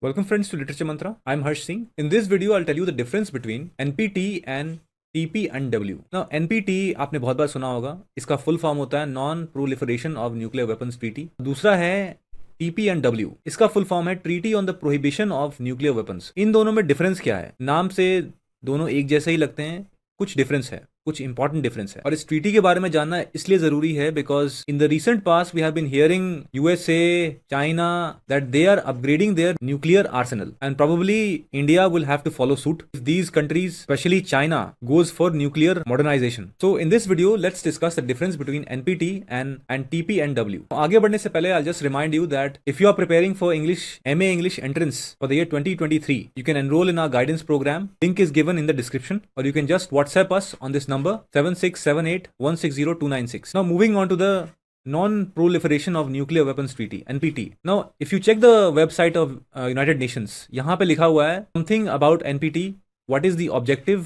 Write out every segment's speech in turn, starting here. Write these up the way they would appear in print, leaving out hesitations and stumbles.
Welcome friends to Literature Mantra. I'm Harsh Singh. In this video, I'll tell you the difference between NPT and TPNW. Now, NPT आपने बहुत बार सुना होगा. इसका full form होता है non proliferation of nuclear weapons treaty. दूसरा है TPNW. इसका फुल फॉर्म है treaty on the prohibition of nuclear weapons. इन दोनों में डिफरेंस क्या है? नाम से दोनों एक जैसे ही लगते हैं, कुछ डिफरेंस है, कुछ इंपॉर्टेंट डिफरेंस है. और इस ट्रीटी के बारे में जानना इसलिए जरूरी है because in the recent past we have been hearing USA, China that they are upgrading their nuclear arsenal and probably India will have to follow suit if these countries specially China goes for nuclear modernisation. So in this video let's discuss the difference between NPT and TPNW. आगे बढ़ने से पहले I just remind you that if you are preparing for English MA English entrance for the year 2023, you can enroll in our guidance program. Link is given in the description, or you can just WhatsApp us on this number 7678160296. Now moving on to the Non-Proliferation of Nuclear Weapons Treaty (NPT). Now if you check the website of United Nations, यहाँ पे लिखा हुआ है something about NPT. What is the objective?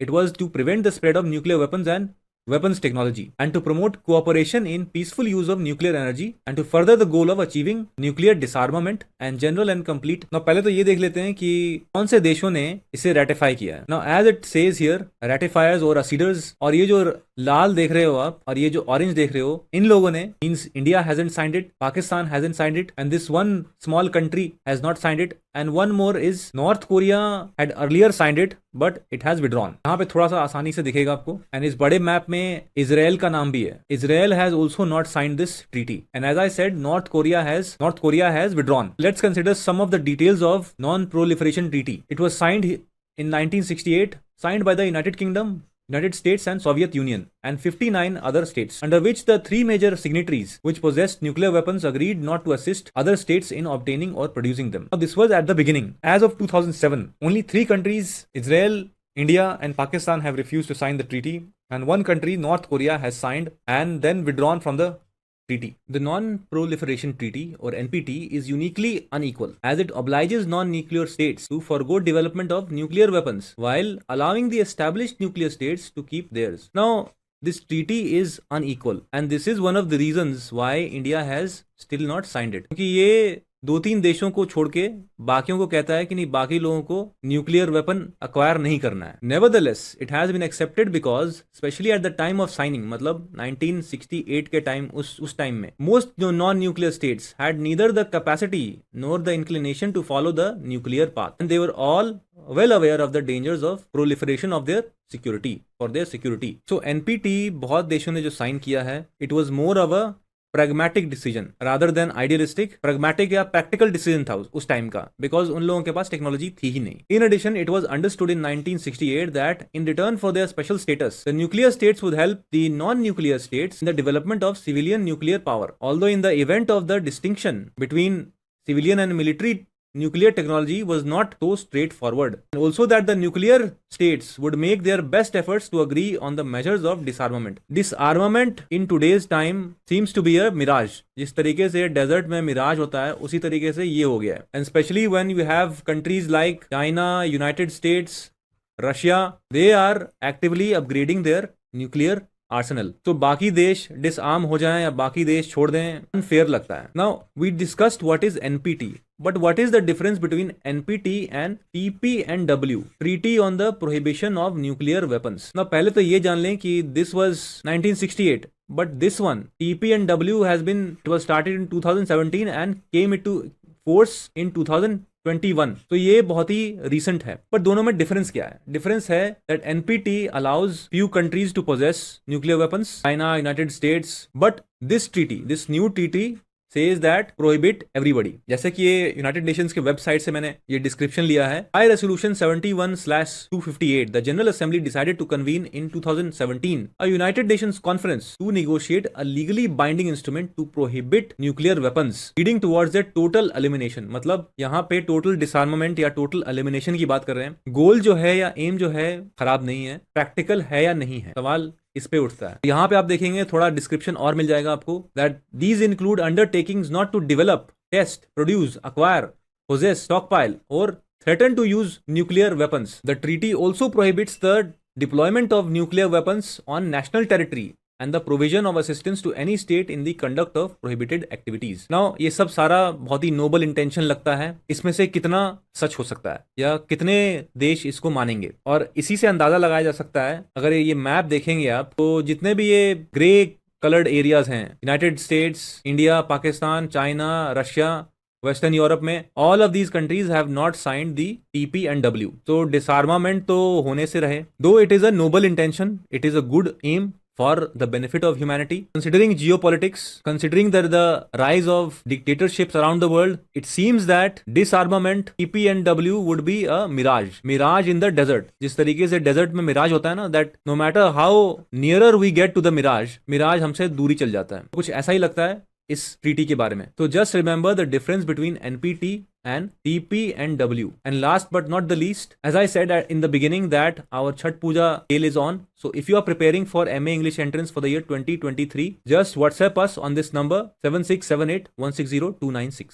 It was to prevent the spread of nuclear weapons and weapons technology and to promote cooperation in peaceful use of nuclear energy and to further the goal of achieving nuclear disarmament and general and complete. Now पहले तो ये देख लेते हैं कि कौन से देशों ने इसे ratify किया है. Now as it says here, ratifiers or acceders, और ये जो लाल देख रहे हो आप और ये जो ऑरेंज देख रहे हो, इन लोगों ने means India hasn't signed it, Pakistan hasn't signed it, and this one small country has not signed it, and one more is North Korea had earlier signed it but it has withdrawn. यहाँ पे थोड़ा सा आसानी से दिखेगा आपको. And इस बड़े मैप में इजराइल का नाम भी है. Israel has also not signed this treaty, and as I said, North Korea has withdrawn. Let's consider some of the details of non-proliferation treaty. It was signed in 1968, signed by the United Kingdom, United States and Soviet Union and 59 other states, under which the three major signatories which possessed nuclear weapons agreed not to assist other states in obtaining or producing them. Now this was at the beginning. As of 2007, only three countries, Israel, India and Pakistan, have refused to sign the treaty, and one country, North Korea, has signed and then withdrawn from the treaty. The Non-Proliferation Treaty or NPT is uniquely unequal as it obliges non-nuclear states to forgo development of nuclear weapons while allowing the established nuclear states to keep theirs. Now, this treaty is unequal and this is one of the reasons why India has still not signed it. क्योंकि ये दो तीन देशों को छोड़ के बाकियों को कहता है कि नहीं, बाकी लोगों को न्यूक्लियर वेपन अक्वायर नहीं करना है. Nevertheless, it has been accepted because, especially at the time of signing, मतलब 1968 के टाइम, उस टाइम में most non-nuclear states had neither the capacity nor the inclination to follow the nuclear path, and they were all well aware of the dangers of proliferation of their security, for their security. So NPT बहुत देशों ने जो sign किया है, it was more of a pragmatic decision rather than idealistic. pragmatic या practical decision था उस time का, because उन लोगों के पास टेक्नोलॉजी थी ही नहीं. In addition, it was understood in 1968 that in return for their special status, the nuclear states would help the non-nuclear states in the development of civilian nuclear power. Although in the event of the distinction between civilian and military nuclear technology was not so straightforward, and also that the nuclear states would make their best efforts to agree on the measures of disarmament. Disarmament in today's time seems to be a mirage. जिस तरीके से desert में मिराज होता है, उसी तरीके से ये हो गया है. And especially when you have countries like China, United States, Russia, they are actively upgrading their nuclear Arsenal. तो बाकी देश डिसआर्म हो जाएं या बाकी देश छोड़ दें, अनफेयर लगता है. Now we discussed what is NPT, but what is the difference between NPT and TPNW, treaty on the prohibition of nuclear weapons. ना पहले तो ये जान लें कि this was 1968, but this one TPNW has been, it was started in 2017 and came into force in 2021. तो ये बहुत ही recent है. पर दोनों में difference क्या है? Difference है that NPT allows few countries to possess nuclear weapons, China, United States, but this treaty, this new treaty says that prohibit everybody. जैसे कि ये यूनाइटेड नेशंस के वेबसाइट से मैंने ये डिस्क्रिप्शन लिया है. By Resolution 71/258, the General Assembly decided to convene in 2017 a United Nations conference to negotiate a legally binding instrument to prohibit nuclear weapons, leading towards their total elimination. मतलब यहाँ पे total डिसआर्मामेंट या total elimination की बात कर रहे हैं. गोल जो है या एम जो है खराब नहीं है, प्रैक्टिकल है या नहीं है, सवाल इस पे उठता है. यहाँ पे आप देखेंगे थोड़ा डिस्क्रिप्शन और मिल जाएगा आपको, that these include undertakings not to develop, test, produce, acquire, possess, stockpile or threaten to use nuclear weapons. The treaty also prohibits the deployment of nuclear weapons on national territory and the provision of assistance to any state in the conduct of prohibited activities. Now ये सब सारा बहुत ही noble intention लगता है, इसमें से कितना सच हो सकता है या कितने देश इसको मानेंगे, और इसी से अंदाजा लगाया जा सकता है। अगर ये मैप देखेंगे आप तो जितने भी ये ग्रे कलर्ड एरियाज हैं, United States, India, Pakistan, China, Russia, Western Europe में, all of these countries have not signed the TPNW। तो डिसआर्मामेंट तो होने से रहे, though it is a noble intention, it is a good aim for the benefit of humanity. Considering geopolitics, considering the rise of dictatorships around the world, it seems that disarmament, TPNW would be a mirage in the desert. जिस तरीके से desert में mirage होता है ना, that no matter how nearer we get to the mirage हमसे दूरी चल जाता है। कुछ ऐसा ही लगता है इस ट्रीटी के बारे में। तो just remember the difference between NPT and TPNW. And last but not the least, as I said in the beginning that our Chhath Puja sale is on. So if you are preparing for MA English entrance for the year 2023, just WhatsApp us on this number 7678160296.